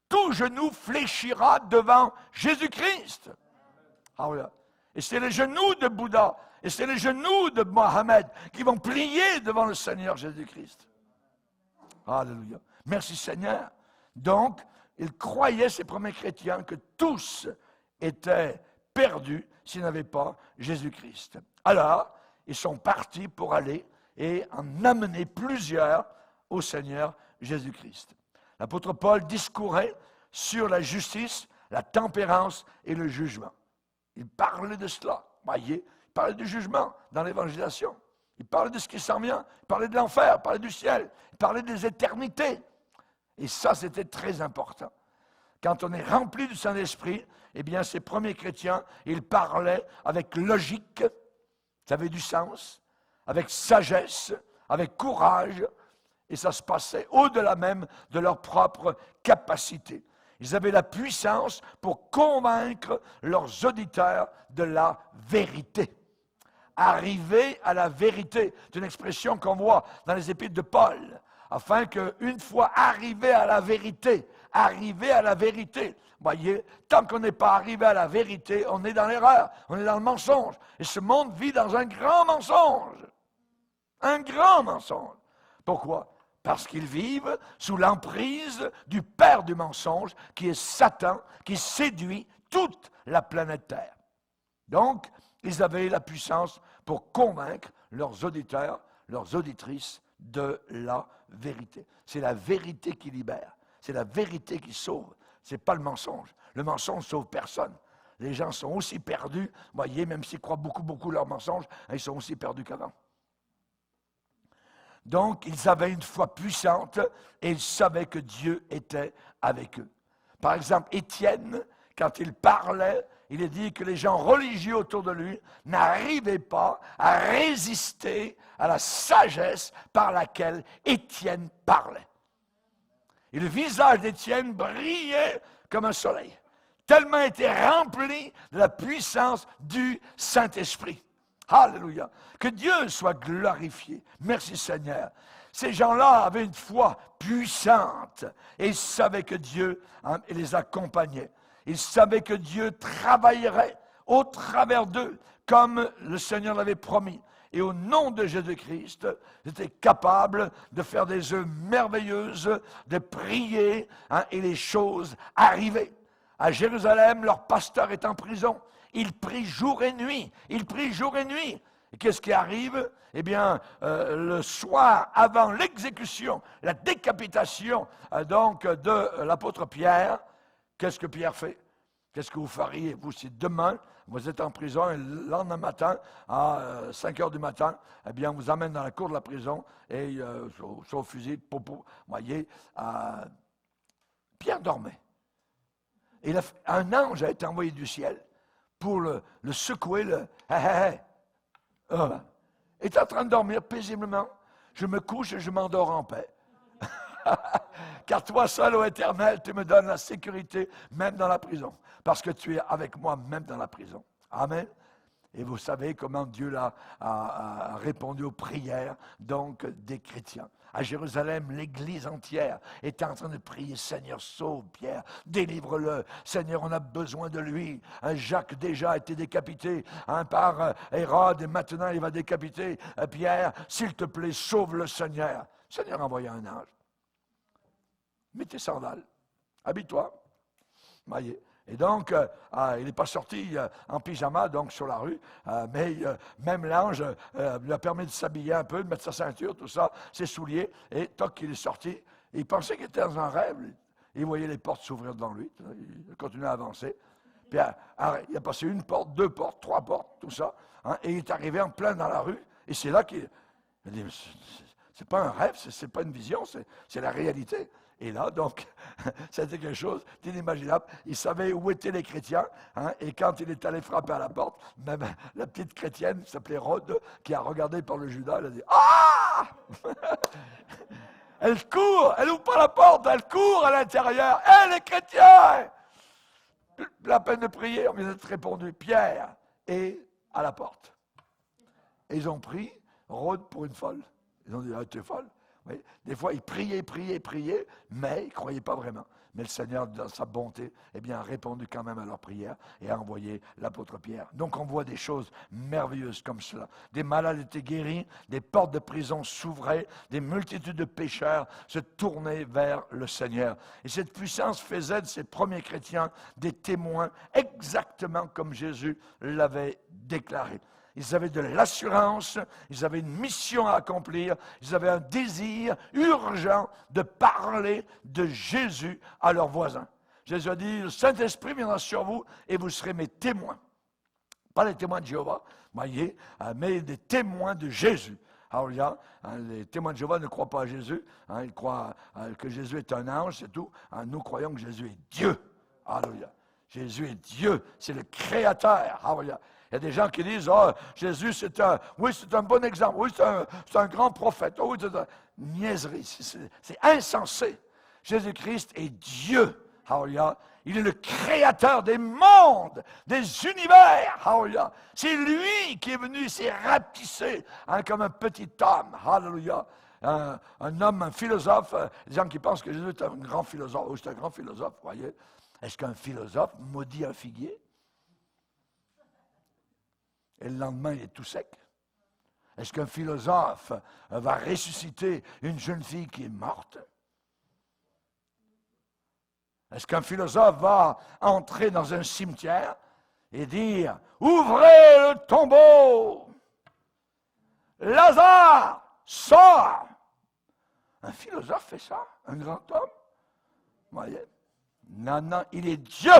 Tout genou fléchira devant Jésus-Christ. Alléluia. Et c'est les genoux de Bouddha, et c'est les genoux de Mohammed qui vont plier devant le Seigneur Jésus-Christ. Alléluia. Merci Seigneur. Donc, ils croyaient, ces premiers chrétiens, que tous étaient perdus s'ils n'avaient pas Jésus-Christ. Alors, ils sont partis pour aller et en amener plusieurs au Seigneur Jésus-Christ. L'apôtre Paul discourait sur la justice, la tempérance et le jugement. Il parlait de cela, voyez, il parlait du jugement dans l'évangélisation. Il parlait de ce qui s'en vient, il parlait de l'enfer, il parlait du ciel, il parlait des éternités. Et ça, c'était très important. Quand on est rempli du Saint-Esprit, eh bien, ces premiers chrétiens, ils parlaient avec logique, ça avait du sens, avec sagesse, avec courage, et ça se passait au-delà même de leur propre capacité. Ils avaient la puissance pour convaincre leurs auditeurs de la vérité. Arriver à la vérité, c'est une expression qu'on voit dans les épîtres de Paul, afin qu'une fois arrivé à la vérité, voyez, tant qu'on n'est pas arrivé à la vérité, on est dans l'erreur, on est dans le mensonge. Et ce monde vit dans un grand mensonge. Un grand mensonge. Pourquoi? Parce qu'ils vivent sous l'emprise du père du mensonge, qui est Satan, qui séduit toute la planète Terre. Donc, ils avaient la puissance pour convaincre leurs auditeurs, leurs auditrices de la vérité. C'est la vérité qui libère. C'est la vérité qui sauve. Ce n'est pas le mensonge. Le mensonge ne sauve personne. Les gens sont aussi perdus, voyez, même s'ils croient beaucoup leurs mensonges, ils sont aussi perdus qu'avant. Donc, ils avaient une foi puissante et ils savaient que Dieu était avec eux. Par exemple, Étienne, quand il parlait, il est dit que les gens religieux autour de lui n'arrivaient pas à résister à la sagesse par laquelle Étienne parlait. Et le visage d'Étienne brillait comme un soleil, tellement était rempli de la puissance du Saint-Esprit. Alléluia. Que Dieu soit glorifié. Merci Seigneur. Ces gens-là avaient une foi puissante et ils savaient que Dieu les accompagnait. Ils savaient que Dieu travaillerait au travers d'eux comme le Seigneur l'avait promis. Et au nom de Jésus-Christ, ils étaient capables de faire des œuvres merveilleuses, de prier et les choses arrivaient. À Jérusalem, leur pasteur est en prison. Il prie jour et nuit. Il prie jour et nuit. Et qu'est-ce qui arrive? Eh bien, le soir avant l'exécution, la décapitation de l'apôtre Pierre, qu'est-ce que Pierre fait? Qu'est-ce que vous feriez, vous, si demain, vous êtes en prison et le lendemain matin, à 5 heures du matin, eh bien, on vous amène dans la cour de la prison et au fusil, voyez, Pierre dormait. Et un ange a été envoyé du ciel pour le secouer, il est en train de dormir paisiblement. Je me couche et je m'endors en paix. Car toi seul, ô Éternel, tu me donnes la sécurité, même dans la prison. Parce que tu es avec moi, même dans la prison. Amen. Et vous savez comment Dieu a répondu aux prières donc des chrétiens. À Jérusalem, l'église entière était en train de prier, Seigneur, sauve Pierre, délivre-le. Seigneur, on a besoin de lui. Jacques déjà a été décapité par Hérode et maintenant il va décapiter Pierre. S'il te plaît, sauve le Seigneur. Le Seigneur a envoyé un ange. Mets tes sandales, habille-toi. Voyez. Et donc, il n'est pas sorti en pyjama, donc sur la rue, mais même l'ange lui a permis de s'habiller un peu, de mettre sa ceinture, tout ça, ses souliers, et toc, il est sorti. Et il pensait qu'il était dans un rêve. Il voyait les portes s'ouvrir devant lui. Il continuait à avancer. Puis il a passé une porte, 2 portes, 3 portes, tout ça, et il est arrivé en plein dans la rue. Et c'est là qu'il a dit, c'est pas un rêve, c'est pas une vision, c'est la réalité. Et là, donc, c'était quelque chose d'inimaginable. Il savait où étaient les chrétiens, et quand il est allé frapper à la porte, même la petite chrétienne, qui s'appelait Rhode, qui a regardé par le Judas, elle a dit « Ah !» Elle court, elle n'ouvre pas la porte, elle court à l'intérieur. « Hé, les chrétiens !» La peine de prier, on vient d'être répondu. Pierre est à la porte. Et ils ont pris Rhode pour une folle. Ils ont dit « Ah, tu es folle ?» Oui. Des fois, ils priaient, mais ils ne croyaient pas vraiment. Mais le Seigneur, dans sa bonté, eh bien, a répondu quand même à leur prière et a envoyé l'apôtre Pierre. Donc, on voit des choses merveilleuses comme cela. Des malades étaient guéris, des portes de prison s'ouvraient, des multitudes de pécheurs se tournaient vers le Seigneur. Et cette puissance faisait de ces premiers chrétiens des témoins exactement comme Jésus l'avait déclaré. Ils avaient de l'assurance, ils avaient une mission à accomplir, ils avaient un désir urgent de parler de Jésus à leurs voisins. Jésus a dit, le Saint-Esprit viendra sur vous et vous serez mes témoins. Pas les témoins de Jéhovah, voyez, mais des témoins de Jésus. Alors, les témoins de Jéhovah ne croient pas à Jésus, ils croient que Jésus est un ange, c'est tout. Nous croyons que Jésus est Dieu. Alléluia. Jésus est Dieu, c'est le Créateur. Alléluia. Il y a des gens qui disent, Jésus, c'est un bon exemple. Oui, c'est un grand prophète. Oui, c'est une niaiserie. C'est insensé. Jésus-Christ est Dieu. Alléluia. Il est le créateur des mondes, des univers. Alléluia. C'est lui qui est venu, il s'est rapetissé comme un petit homme. Alléluia. Un homme, un philosophe, des gens qui pensent que Jésus est un grand philosophe. Oh, c'est un grand philosophe, vous voyez. Est-ce qu'un philosophe maudit un figuier? Et le lendemain, il est tout sec. Est-ce qu'un philosophe va ressusciter une jeune fille qui est morte? Est-ce qu'un philosophe va entrer dans un cimetière et dire « Ouvrez le tombeau! Lazare, sort! » Un philosophe fait ça? Un grand homme? Vous voyez? Non, non, il est Dieu!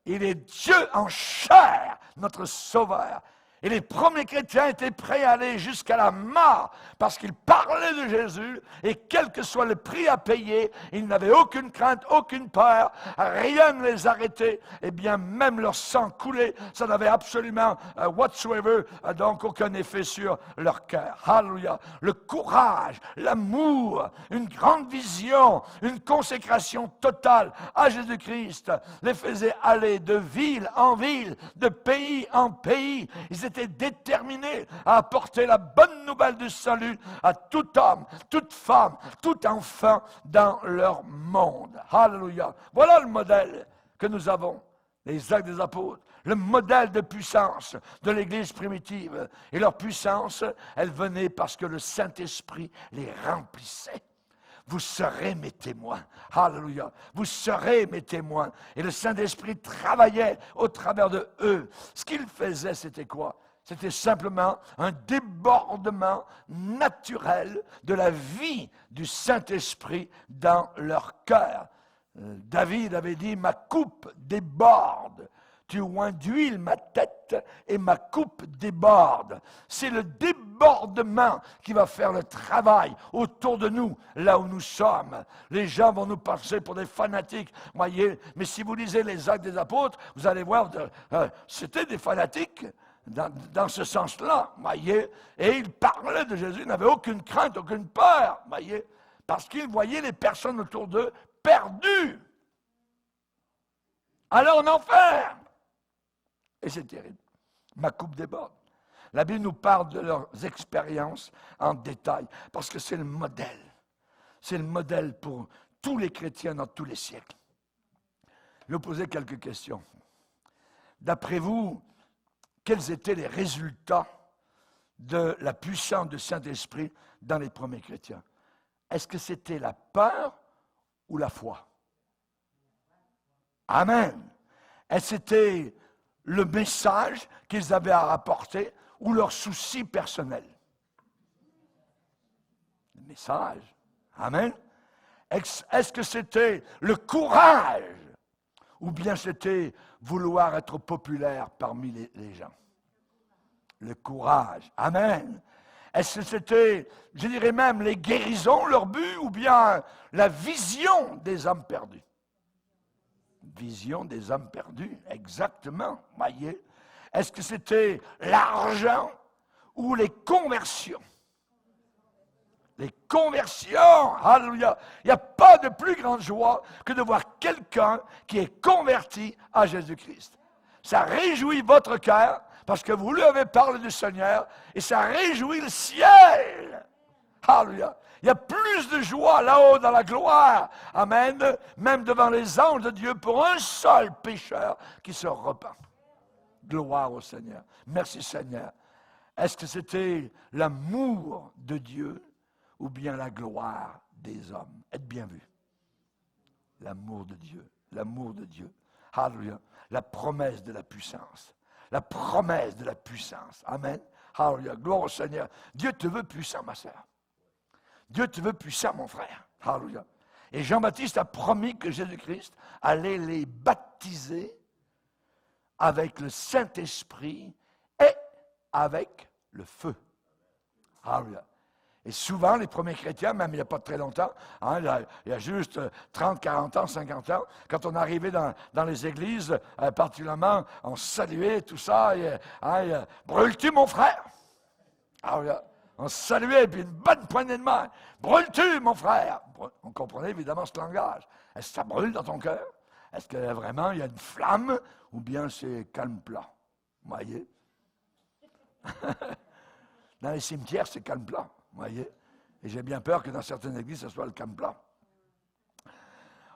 Il est Dieu en chair, notre Sauveur. Et les premiers chrétiens étaient prêts à aller jusqu'à la mort parce qu'ils parlaient de Jésus et quel que soit le prix à payer, ils n'avaient aucune crainte, aucune peur, rien ne les arrêtait. Et bien même leur sang coulait, ça n'avait absolument whatsoever, donc aucun effet sur leur cœur. Alléluia. Le courage, l'amour, une grande vision, une consécration totale à Jésus-Christ les faisait aller de ville en ville, de pays en pays. Ils étaient déterminés à apporter la bonne nouvelle du salut à tout homme, toute femme, tout enfant dans leur monde. Alléluia. Voilà le modèle que nous avons, les Actes des Apôtres, le modèle de puissance de l'Église primitive. Et leur puissance, elle venait parce que le Saint-Esprit les remplissait. Vous serez mes témoins. Alléluia. Vous serez mes témoins. Et le Saint-Esprit travaillait au travers de eux. Ce qu'il faisait, c'était quoi? C'était simplement un débordement naturel de la vie du Saint-Esprit dans leur cœur. David avait dit, ma coupe déborde. Tu oins d'huile ma tête et ma coupe déborde. C'est le débordement qui va faire le travail autour de nous, là où nous sommes. Les gens vont nous passer pour des fanatiques, voyez. Mais si vous lisez les Actes des Apôtres, vous allez voir, c'était des fanatiques dans ce sens-là, voyez. Et ils parlaient de Jésus, ils n'avaient aucune crainte, aucune peur, voyez. Parce qu'ils voyaient les personnes autour d'eux perdues. Alors en enfer. Et c'est terrible. Ma coupe déborde. La Bible nous parle de leurs expériences en détail, parce que c'est le modèle. C'est le modèle pour tous les chrétiens dans tous les siècles. Je vais vous poser quelques questions. D'après vous, quels étaient les résultats de la puissance du Saint-Esprit dans les premiers chrétiens? Est-ce que c'était la peur ou la foi? Amen. Est-ce que c'était le message qu'ils avaient à rapporter ou leurs soucis personnels? Le message. Amen. Est-ce que c'était le courage ou bien c'était vouloir être populaire parmi les gens? Le courage. Amen. Est-ce que c'était, je dirais même, les guérisons, leur but, ou bien la vision des âmes perdues? Vision des âmes perdues, exactement, voyez. Est-ce que c'était l'argent ou les conversions? Les conversions, alléluia. Il n'y a pas de plus grande joie que de voir quelqu'un qui est converti à Jésus-Christ. Ça réjouit votre cœur parce que vous lui avez parlé du Seigneur et ça réjouit le ciel. Alléluia. Il y a plus de joie là-haut dans la gloire, amen, même devant les anges de Dieu pour un seul pécheur qui se repent. Gloire au Seigneur. Merci Seigneur. Est-ce que c'était l'amour de Dieu ou bien la gloire des hommes? Êtes bien vus. L'amour de Dieu. L'amour de Dieu. Alléluia. La promesse de la puissance. La promesse de la puissance. Amen. Alléluia. Gloire au Seigneur. Dieu te veut puissant, ma sœur. Dieu te veut puissant, mon frère. Alléluia. Et Jean-Baptiste a promis que Jésus-Christ allait les baptiser avec le Saint-Esprit et avec le feu. Alléluia. Et souvent, les premiers chrétiens, même il n'y a pas très longtemps, il y a juste 30, 40 ans, 50 ans, quand on arrivait dans les églises, particulièrement, on saluait tout ça, brûles-tu mon frère? Alléluia. On se saluait, puis une bonne poignée de main. Brûles-tu, mon frère? On comprenait évidemment ce langage. Est-ce que ça brûle dans ton cœur? Est-ce que vraiment il y a une flamme? Ou bien c'est calme plat? Vous voyez? Dans les cimetières, c'est calme plat. Vous voyez? Et j'ai bien peur que dans certaines églises, ce soit le calme plat.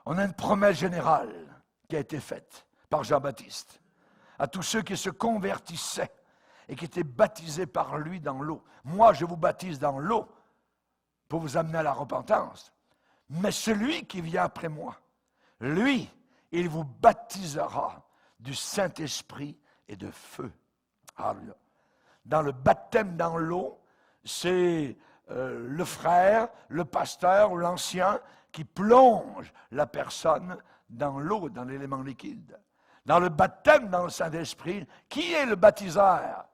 On a une promesse générale qui a été faite par Jean-Baptiste à tous ceux qui se convertissaient et qui étaient baptisés par lui dans l'eau. Moi, je vous baptise dans l'eau pour vous amener à la repentance. Mais celui qui vient après moi, lui, il vous baptisera du Saint-Esprit et de feu. Alléluia. Dans le baptême dans l'eau, c'est le frère, le pasteur ou l'ancien qui plonge la personne dans l'eau, dans l'élément liquide. Dans le baptême dans le Saint-Esprit, qui est le baptiseur?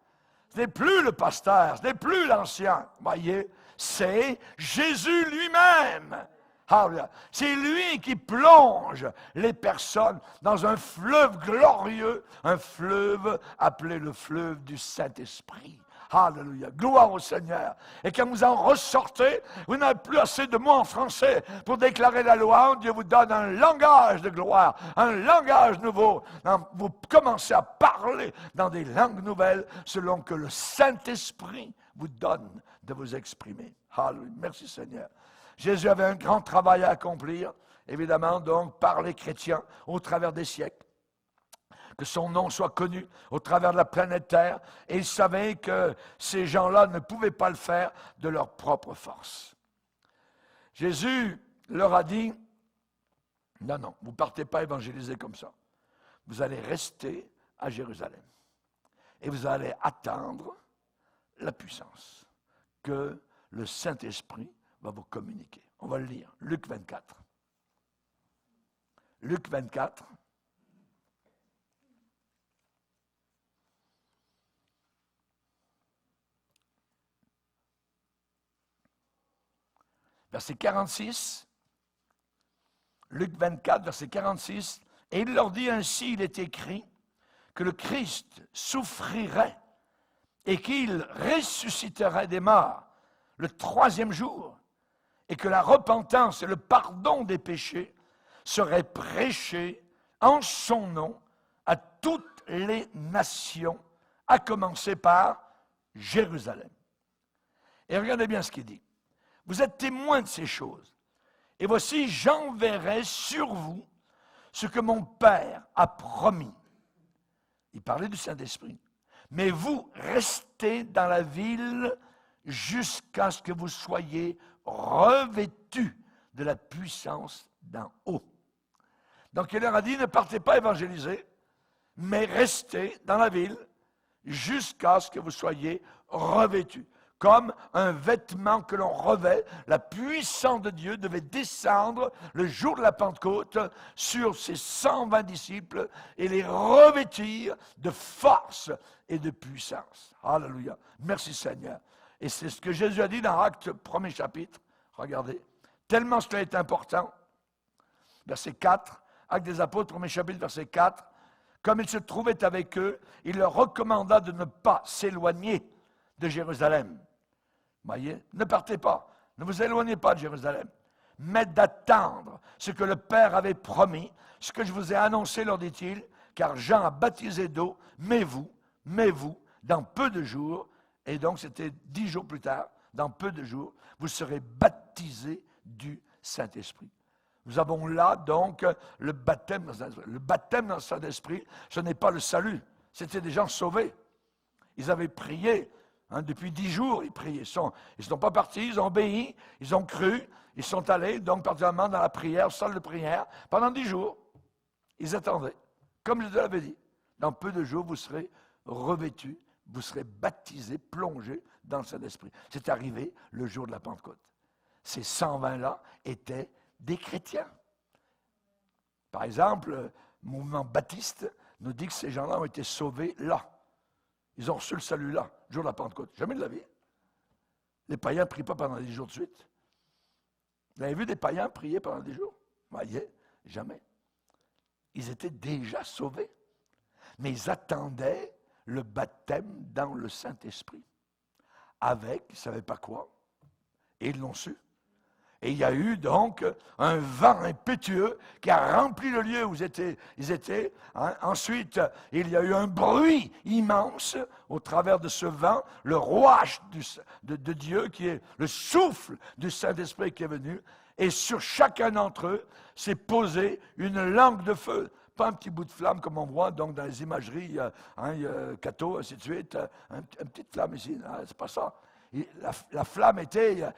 Ce n'est plus le pasteur, ce n'est plus l'ancien, voyez, c'est Jésus lui-même. Alléluia. C'est lui qui plonge les personnes dans un fleuve glorieux, un fleuve appelé le fleuve du Saint-Esprit. Alléluia. Gloire au Seigneur. Et quand vous en ressortez, vous n'avez plus assez de mots en français pour déclarer la loi. Dieu vous donne un langage de gloire, un langage nouveau. Vous commencez à parler dans des langues nouvelles selon que le Saint-Esprit vous donne de vous exprimer. Alléluia. Merci Seigneur. Jésus avait un grand travail à accomplir, évidemment, donc, par les chrétiens au travers des siècles. Que son nom soit connu au travers de la planète Terre. Et il savait que ces gens-là ne pouvaient pas le faire de leur propre force. Jésus leur a dit, non, vous ne partez pas évangéliser comme ça. Vous allez rester à Jérusalem. Et vous allez attendre la puissance que le Saint-Esprit va vous communiquer. On va le lire. Luc 24. Luc 24. Verset 46, Luc 24, verset 46, et il leur dit ainsi, il est écrit, que le Christ souffrirait et qu'il ressusciterait des morts le 3e jour, et que la repentance et le pardon des péchés seraient prêchés en son nom à toutes les nations, à commencer par Jérusalem. Et regardez bien ce qu'il dit. Vous êtes témoins de ces choses. Et voici, j'enverrai sur vous ce que mon Père a promis. Il parlait du Saint-Esprit. Mais vous restez dans la ville jusqu'à ce que vous soyez revêtus de la puissance d'en haut. Donc il leur a dit, ne partez pas évangéliser, mais restez dans la ville jusqu'à ce que vous soyez revêtus. Comme un vêtement que l'on revêt, la puissance de Dieu devait descendre le jour de la Pentecôte sur ses 120 disciples et les revêtir de force et de puissance. Alléluia. Merci Seigneur. Et c'est ce que Jésus a dit dans Actes 1er chapitre. Regardez. Tellement cela est important. Verset 4. Actes des Apôtres, 1er chapitre, verset 4. Comme il se trouvait avec eux, il leur recommanda de ne pas s'éloigner de Jérusalem. Voyez, ne partez pas, ne vous éloignez pas de Jérusalem, mais d'attendre ce que le Père avait promis, ce que je vous ai annoncé, leur dit-il, car Jean a baptisé d'eau, mais vous, dans peu de jours, et donc c'était 10 jours plus tard, dans peu de jours, vous serez baptisés du Saint-Esprit. Nous avons là donc le baptême dans le Saint-Esprit. Le baptême dans le Saint-Esprit, ce n'est pas le salut, c'était des gens sauvés. Ils avaient prié. Depuis 10 jours, ils priaient. Ils ne sont pas partis, ils ont obéi, ils ont cru, ils sont allés, donc particulièrement dans la prière, salle de prière, pendant 10 jours. Ils attendaient. Comme je te l'avais dit, dans peu de jours, vous serez revêtus, vous serez baptisés, plongés dans le Saint-Esprit. C'est arrivé le jour de la Pentecôte. Ces 120-là étaient des chrétiens. Par exemple, le mouvement baptiste nous dit que ces gens-là ont été sauvés là. Ils ont reçu le salut là, le jour de la Pentecôte. Jamais de la vie. Les païens ne prient pas pendant 10 jours de suite. Vous avez vu des païens prier pendant 10 jours? Voyez, jamais. Ils étaient déjà sauvés. Mais ils attendaient le baptême dans le Saint-Esprit. avec, ils ne savaient pas quoi, et ils l'ont su. Et il y a eu donc un vent impétueux qui a rempli le lieu où ils étaient. Ensuite, il y a eu un bruit immense au travers de ce vent, le rouage de Dieu qui est le souffle du Saint-Esprit qui est venu. Et sur chacun d'entre eux s'est posée une langue de feu. Pas un petit bout de flamme comme on voit donc dans les imageries, Cato, ainsi de suite, une petite flamme ici, c'est pas ça. La flamme était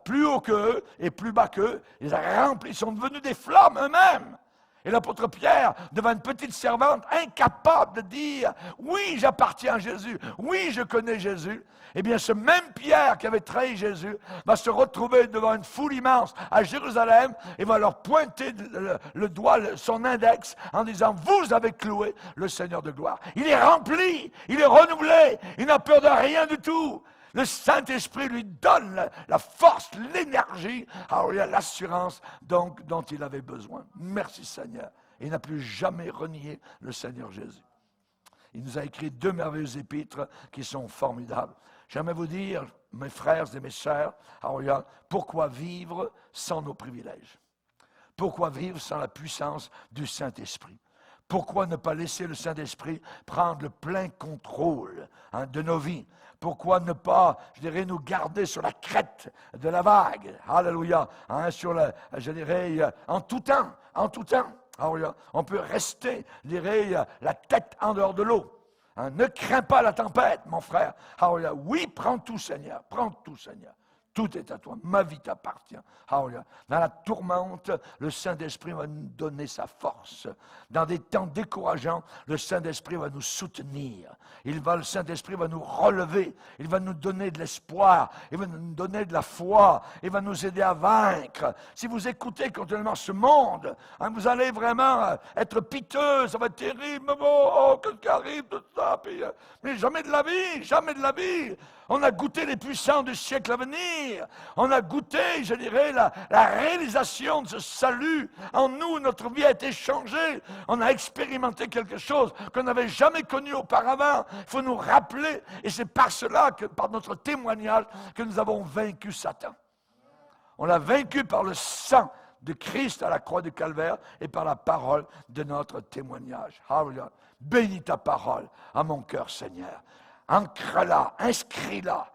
plus haut qu'eux et plus bas qu'eux. Ils sont devenus des flammes eux-mêmes. Et l'apôtre Pierre devint une petite servante incapable de dire « Oui, j'appartiens à Jésus. Oui, je connais Jésus. » Eh bien, ce même Pierre qui avait trahi Jésus va se retrouver devant une foule immense à Jérusalem et va leur pointer le doigt, son index, en disant « Vous avez cloué le Seigneur de gloire. » Il est rempli, il est renouvelé, il n'a peur de rien du tout. Le Saint-Esprit lui donne la force, l'énergie, l'assurance dont il avait besoin. Merci Seigneur. Il n'a plus jamais renié le Seigneur Jésus. Il nous a écrit 2 merveilleux épîtres qui sont formidables. J'aimerais vous dire, mes frères et mes sœurs, pourquoi vivre sans nos privilèges? Pourquoi vivre sans la puissance du Saint-Esprit? Pourquoi ne pas laisser le Saint-Esprit prendre le plein contrôle de nos vies? Pourquoi ne pas, nous garder sur la crête de la vague? Alléluia. En tout temps. Alléluia. On peut rester, la tête en dehors de l'eau. Ne crains pas la tempête, mon frère. Alléluia. Oui, prends tout, Seigneur. Prends tout, Seigneur. Tout est à toi. Ma vie t'appartient. Alléluia. Dans la tourmente, le Saint-Esprit va nous donner sa force. Dans des temps décourageants, le Saint-Esprit va nous soutenir. Le Saint-Esprit va nous relever. Il va nous donner de l'espoir. Il va nous donner de la foi. Il va nous aider à vaincre. Si vous écoutez continuellement ce monde, vous allez vraiment être piteux. Ça va être terrible. Qu'est-ce qui arrive, tout ça? Mais jamais de la vie. Jamais de la vie. On a goûté les puissants du siècle à venir. On a goûté, la réalisation de ce salut. En nous, notre vie a été changée. On a expérimenté quelque chose qu'on n'avait jamais connu auparavant. Il faut nous rappeler, et c'est par cela, par notre témoignage, que nous avons vaincu Satan. On l'a vaincu par le sang de Christ à la croix du Calvaire et par la parole de notre témoignage. Alléluia. Bénis ta parole à mon cœur, Seigneur. Ancre-la, inscris-la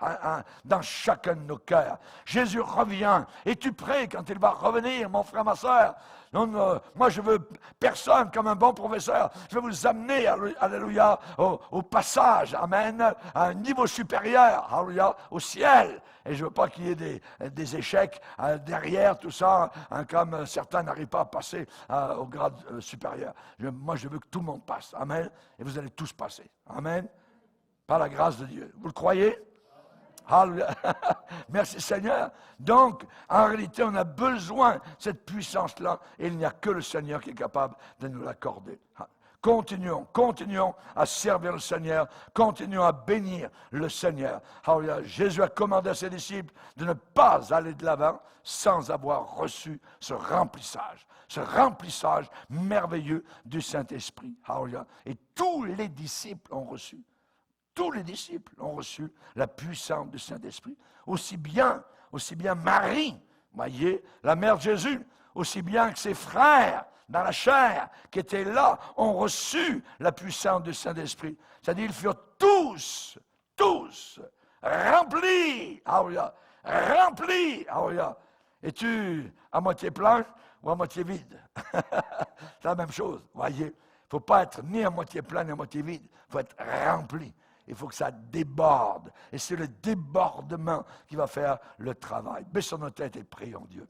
dans chacun de nos cœurs. Jésus revient. Es-tu prêt quand il va revenir, mon frère, ma soeur? Moi, je veux personne comme un bon professeur. Je veux vous amener, alléluia, au passage, amen, à un niveau supérieur, alléluia, au ciel. Et je ne veux pas qu'il y ait des échecs derrière tout ça, comme certains n'arrivent pas à passer au grade supérieur. Moi, je veux que tout le monde passe, amen, et vous allez tous passer, amen. Par la grâce de Dieu. Vous le croyez? Alléluia. Merci Seigneur. Donc, en réalité, on a besoin de cette puissance-là et il n'y a que le Seigneur qui est capable de nous l'accorder. Continuons à servir le Seigneur. Continuons à bénir le Seigneur. Alléluia. Jésus a commandé à ses disciples de ne pas aller de l'avant sans avoir reçu ce remplissage merveilleux du Saint-Esprit. Alléluia. Et tous les disciples ont reçu. Tous les disciples ont reçu la puissance du Saint-Esprit. Aussi bien Marie, voyez, la mère de Jésus, aussi bien que ses frères dans la chair qui étaient là, ont reçu la puissance du Saint-Esprit. C'est-à-dire ils furent tous remplis. Alléluia, remplis. Alléluia. Es-tu à moitié plein ou à moitié vide? C'est la même chose, voyez. Il ne faut pas être ni à moitié plein ni à moitié vide. Il faut être rempli. Il faut que ça déborde. Et c'est le débordement qui va faire le travail. Baissons nos têtes et prions Dieu.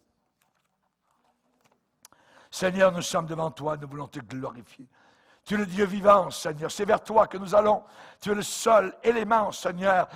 Seigneur, nous sommes devant toi, nous voulons te glorifier. Tu es le Dieu vivant, Seigneur. C'est vers toi que nous allons. Tu es le seul élément, Seigneur,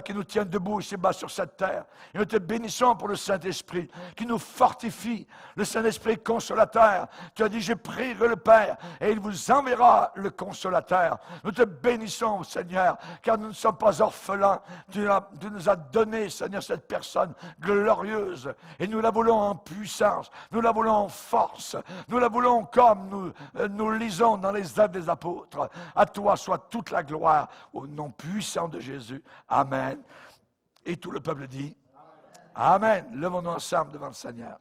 qui nous tient debout ici-bas sur cette terre. Et nous te bénissons pour le Saint-Esprit qui nous fortifie. Le Saint-Esprit consolateur. Tu as dit, je prierai le Père et il vous enverra le consolateur. Nous te bénissons, Seigneur, car nous ne sommes pas orphelins. Tu nous as donné, Seigneur, cette personne glorieuse. Et nous la voulons en puissance. Nous la voulons en force. Nous la voulons comme nous lisons dans les Actes des Apôtres. À toi soit toute la gloire au nom puissant de Jésus. Amen. Et tout le peuple dit Amen. Levons-nous ensemble devant le Seigneur.